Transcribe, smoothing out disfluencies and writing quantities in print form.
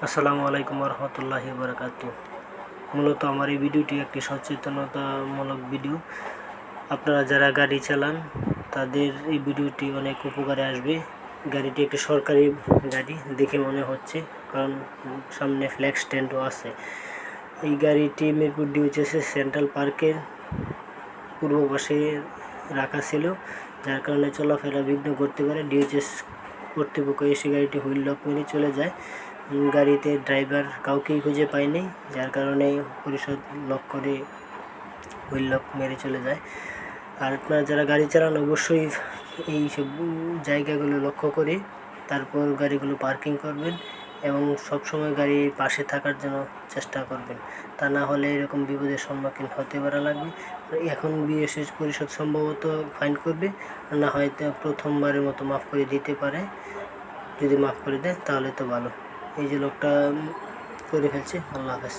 আসসালামু আলাইকুম রহমতুল্লাহি বারাকাতু। মূলত আমার এই ভিডিওটি একটি সচেতনতামূলক ভিডিও। আপনারা যারা গাড়ি চালান তাদের এই ভিডিওটি অনেক উপকারে আসবে। গাড়িটি একটি সরকারি গাড়ি দেখে মনে হচ্ছে, কারণ সামনে ফ্ল্যাগ স্ট্যান্ডও আছে। এই গাড়িটি মিরপুর ডিওএইচএস সেন্ট্রাল পার্কের পূর্ব পাশে রাখা ছিল, যার কারণে চলাফেরা বিঘ্ন করতে পারে। ডিওএইচএস কর্তৃপক্ষ এসে গাড়িটি হুইল লক মেরে চলে যায়। গাড়িতে ড্রাইভার কাউকেই খুঁজে পায়নি, যার কারণে পরিষদ লক করে হুইল লক মেরে চলে যায়। আর আপনারা যারা গাড়ি চালান অবশ্যই এই সব জায়গাগুলো লক্ষ্য করে তারপর গাড়িগুলো পার্কিং করবেন এবং সবসময় গাড়ির পাশে থাকার জন্য চেষ্টা করবেন। তা না হলে এরকম বিপদের সম্মুখীন হতে পারা লাগবে। এখন বিএসএস পরিষদ সম্ভবত ফাইন করবে, না হয়তো প্রথমবারের মতো মাফ করে দিতে পারে। যদি মাফ করে দেয় তাহলে তো ভালো। এই যে লোকটা করে ফেলছে। আল্লাহ হাফেজ।